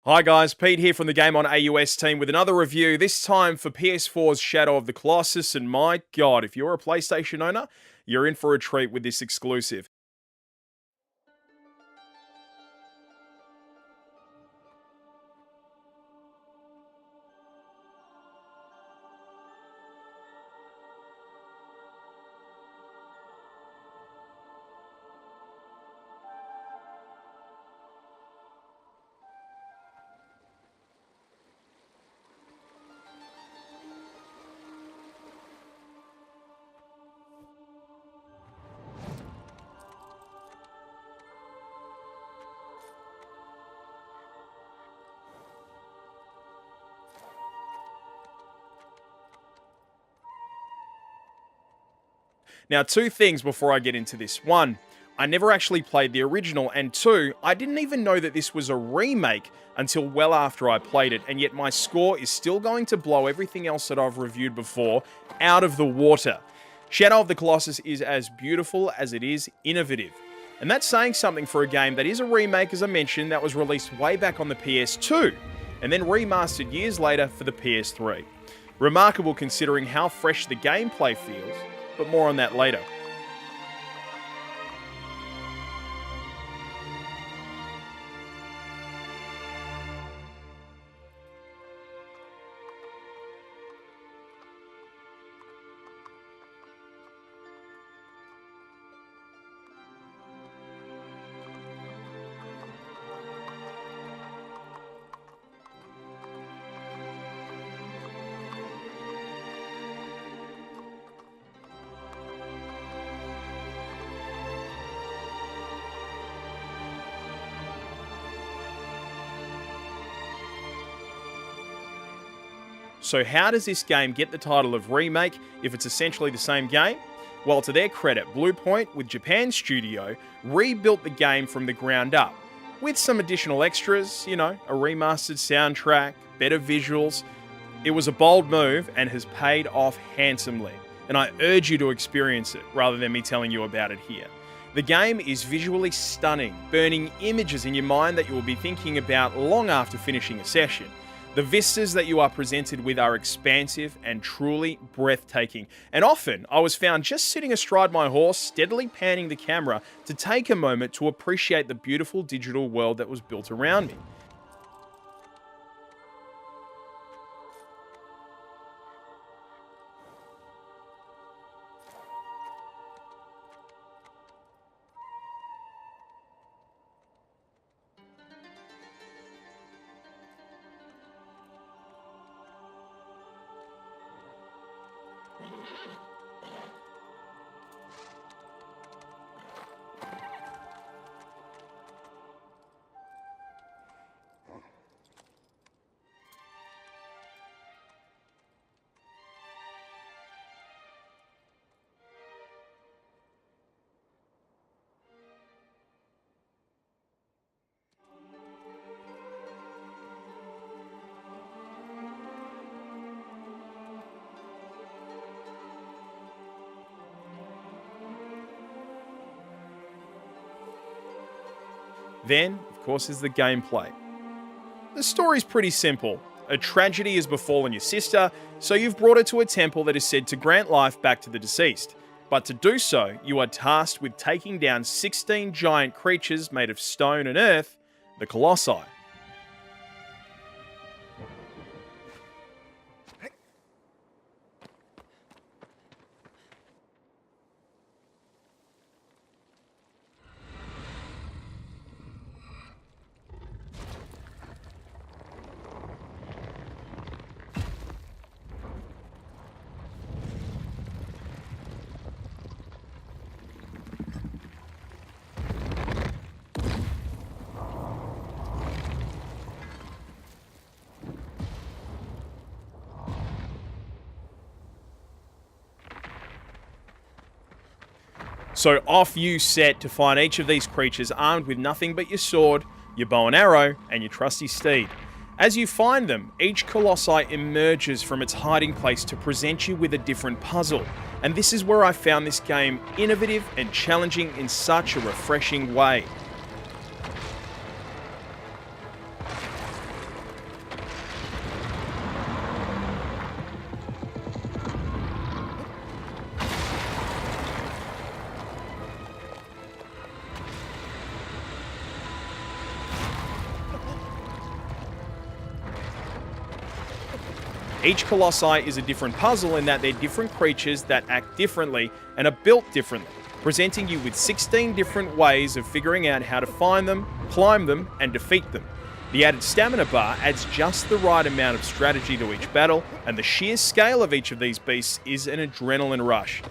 Hi guys, Pete here from the Game On AUS team with another review, this time for PS4's Shadow of the Colossus, and my god, if you're a PlayStation owner, you're in for a treat with this exclusive. Now, two things before I get into this. One, I never actually played the original, and two, I didn't even know that this was a remake until well after I played it, and yet my score is still going to blow everything else that I've reviewed before out of the water. Shadow of the Colossus is as beautiful as it is innovative. And that's saying something for a game that is a remake, as I mentioned, that was released way back on the PS2, and then remastered years later for the PS3. Remarkable considering how fresh the gameplay feels, but more on that later. So how does this game get the title of remake if it's essentially the same game? Well, to their credit, Bluepoint, with Japan Studio, rebuilt the game from the ground up, with some additional extras, a remastered soundtrack, better visuals. It was a bold move and has paid off handsomely, and I urge you to experience it rather than me telling you about it here. The game is visually stunning, burning images in your mind that you will be thinking about long after finishing a session. The vistas that you are presented with are expansive and truly breathtaking. And often, I was found just sitting astride my horse, steadily panning the camera to take a moment to appreciate the beautiful digital world that was built around me. Then, of course, is the gameplay. The story's pretty simple. A tragedy has befallen your sister, so you've brought her to a temple that is said to grant life back to the deceased. But to do so, you are tasked with taking down 16 giant creatures made of stone and earth, the Colossi. So off you set to find each of these creatures armed with nothing but your sword, your bow and arrow, and your trusty steed. As you find them, each colossi emerges from its hiding place to present you with a different puzzle. And this is where I found this game innovative and challenging in such a refreshing way. Each Colossi is a different puzzle in that they're different creatures that act differently and are built differently, presenting you with 16 different ways of figuring out how to find them, climb them, and defeat them. The added stamina bar adds just the right amount of strategy to each battle, and the sheer scale of each of these beasts is an adrenaline rush.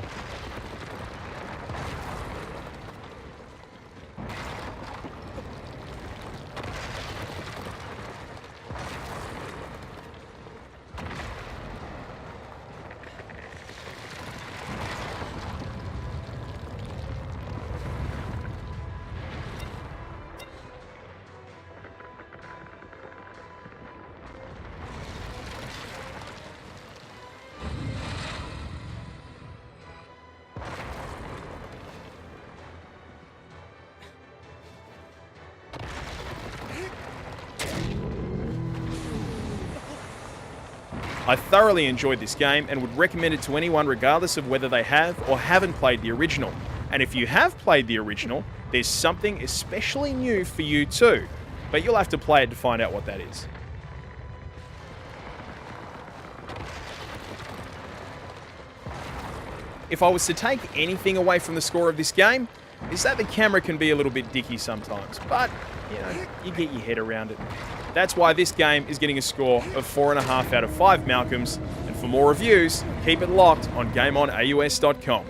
I thoroughly enjoyed this game and would recommend it to anyone regardless of whether they have or haven't played the original. And if you have played the original, there's something especially new for you too, but you'll have to play it to find out what that is. If I was to take anything away from the score of this game, is that the camera can be a little bit dicky sometimes, but, you get your head around it. That's why this game is getting a score of 4.5 out of 5 Malcolms, and for more reviews, keep it locked on GameOnAUS.com.